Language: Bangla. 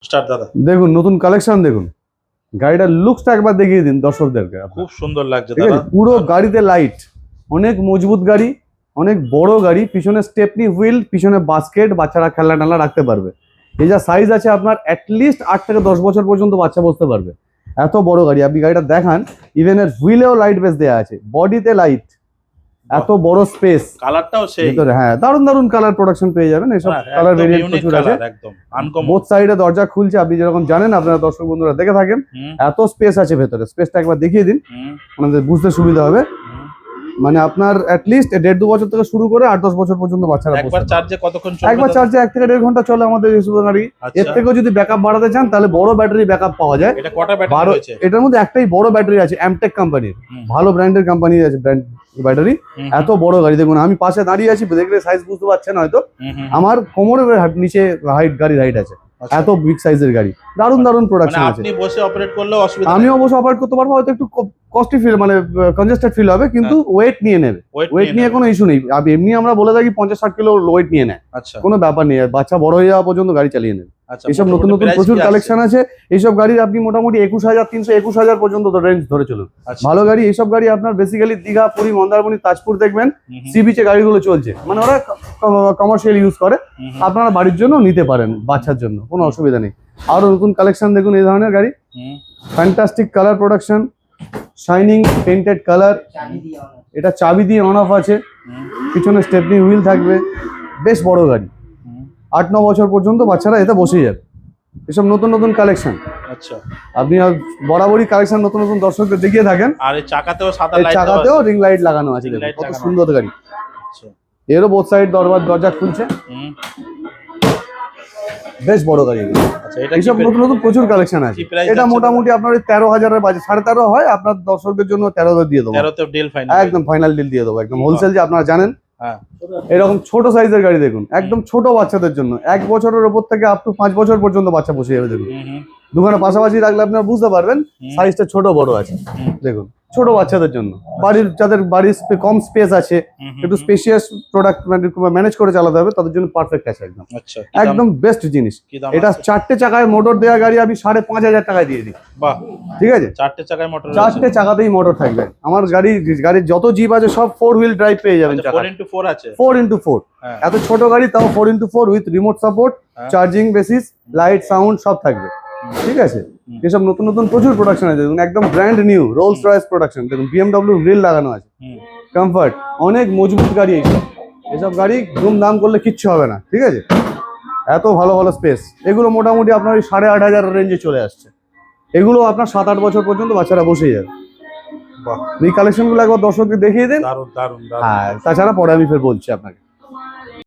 স্টার্ট দাদা। দেখুন নতুন কালেকশন দেখুন, গাড়িটার লুকসটা একবার দেখিয়ে দিন দর্শকদেরকে। খুব সুন্দর লাগছে ঠিক আছে, পুরো গাড়িতে লাইট, অনেক মজবুত গাড়ি, অনেক বড় গাড়ি, পিছনে স্টেপনি হুইল, পিছনে বাস্কেট, বাচ্চারা খেলনা টেলনা রাখতে পারবে। এই যা সাইজ আছে আপনার অ্যাটলিস্ট 8 থেকে 10 বছর পর্যন্ত বাচ্চা বসতে পারবে, এত বড় গাড়ি। আপনি গাড়িটা দেখান, ইভেন এর হুইলেও লাইট বেস দেওয়া আছে, বডিতে লাইট, এত বড় স্পেস, কালারটাও সেই ভিতরে হ্যাঁ দারুন দারুন কালার প্রোডাকশন পেয়ে যাবেন। এসব কালার ভেরিয়েন্ট প্রচুর আছে, একদম আনকমন। বোথ সাইডে দরজা খুলছে, আপনি যেরকম জানেন, আপনারা দর্শক বন্ধুরা দেখে থাকেন, এত স্পেস আছে ভেতরে। স্পেসটা একবার দেখিয়ে দিন, আমাদের বুঝতে সুবিধা হবে। মানে আপনার অ্যাটলিস্ট 1.5-2 বছর থেকে শুরু করে 8-10 বছর পর্যন্ত বাচ্চারা একবার চার্জে কতক্ষণ চলে? একবার চার্জে 1 থেকে 1.5 ঘন্টা চলে আমাদের এই সুপার গাড়ি। এর থেকেও যদি ব্যাকআপ বাড়াতে চান তাহলে বড় ব্যাটারি ব্যাকআপ পাওয়া যায়। এটা কটা ব্যাটারি রয়েছে? এটার মধ্যে একটাই বড় ব্যাটারি আছে, অ্যামটেক কোম্পানির, ভালো ব্র্যান্ডের কোম্পানি আছে, ব্র্যান্ড ব্যাটারি। এত বড় গাড়ি দেখুন, আমি পাশে দাঁড়িয়ে আছি, দেখলে সাইজ বুঝতে পারছেন হয়তো, আমার কোমরের নিচে গাড়ির হাইট আছে, এত বিগ সাইজের গাড়ি। দারুন দারুন প্রোডাকশন আছে। আপনি বসে অপারেট করলেও অসুবিধা নেই। আমি অবশ্য অপারেট করতে পারবো, হয়তো একটু কস্টলি ফিল, মানে কনজেস্টেড ফিল হবে, কিন্তু ওয়েট নিয়ে নেবে। ওয়েট নিয়ে কোনো ইস্যু নেই। এমনি আমরা বলে থাকি 50-60 কিলো ওয়েট নিয়ে নেয়, কোনো ব্যাপার নেই। বাচ্চা বড় হয়ে যাওয়া পর্যন্ত গাড়ি চালিয়ে নেবে। এইসব নতুন নতুন প্রচুর কালেকশন আছে। এইসব গাড়ির আপনি মোটামুটি 21,300-21,000 পর্যন্ত রেঞ্জ ধরে চলুন। ভালো গাড়ি। এইসব গাড়ি আপনার বেসিক্যালি দীঘা, পুরী, মন্দারমণি, তাজপুর দেখবেন সি বিচে গাড়িগুলো চলছে, মানে ওরা কমার্শিয়াল ইউজ করে। আপনারা বাড়ির জন্য নিতে পারেন, বাচ্চার জন্য কোনো অসুবিধা নেই। আরো নতুন কালেকশন দেখুন এই ধরনের গাড়ি, fantastic colour production, shining painted colour. এটা চাবি দিয়ে অন অফ আছে, পিছনে স্টেপনি হুইল থাকবে, বেশ বড় গাড়ি। 8-9 বছর পর্যন্ত বাচ্চারা এতে বসে যাবে। এসব নতুন নতুন কালেকশন। আচ্ছা, আপনি বরাবরই কালেকশন নতুন নতুন দর্শকদের দেখিয়ে থাকেন। আর এই চাকাতেও সাদা লাইট, চাকাতেও রিং লাইট লাগানো আছে, কত সুন্দর গাড়ি। এরও বোথ সাইড দরজা খুলছে, বেশ বড় গাড়ি। এইসব নতুন নতুন প্রচুর কালেকশন আছে। এটা মোটামুটি আপনার 13,000-এর বাজে, 13.5 হয়, আপনার দর্শকদের জন্য 13 দিয়ে দেবো, একদম ফাইনাল ডিল দিয়ে দেবো, একদম হোলসেল, যে আপনারা জানেন। এরকম ছোট সাইজের গাড়ি দেখুন, একদম ছোট বাচ্চাদের জন্য, 1 বছরের ওপর থেকে আপ টু 5 বছর পর্যন্ত বাচ্চা বসে যাবে। দেখুন দুখানা পাশাপাশি রাখলে আপনারা বুঝতে পারবেন সাইজটা ছোট বড় আছে। দেখুন ছোট বাচ্চাদের জন্য, যাদের বাড়ির কম স্পেস আছে, একটু স্পেশিয়াস প্রোডাক্ট ম্যানেজ করে চালাতে হবে, তাদের জন্য পারফেক্ট আছে একদম। একদম বেস্ট জিনিস। এটা 4টে চাকায় মোটর দেওয়া গাড়ি, আমি 5,500 টাকায় দিয়ে দিই। ঠিক আছে, 4টে চাকায় মোটর, 4টে চাকাতেই মোটর থাকবে। আমার গাড়ির যত জিপ আছে সব 4 হুইল ড্রাইভ পেয়ে যাবেন। 4x4 আছে, 4x4। এত ছোট গাড়ি তাও 4x4 with remote support, charging basis, light, sound সব থাকবে। ঠিক আছে, এসব নতুন নতুন প্রচুর প্রোডাকশন আছে। দেখুন একদম brand new Rolls Royce production. দেখুন BMW গ্রিল লাগানো আছে, কমফর্ট, অনেক মজবুত গাড়ি। এসব গাড়ি দাম করলে কিচ্ছু হবে না। ঠিক আছে, এত ভালো ভালো স্পেস। এগুলো মোটামুটি আপনার 8,500 রেঞ্জে চলে আসছে। এগুলো আপনার 7-8 বছর পর্যন্ত বাচ্চারা বসে যাবে। এই কালেকশনগুলো একবার দর্শককে দেখিয়ে দেন। হ্যাঁ, তাছাড়া পরে আমি ফের বলছি আপনাকে।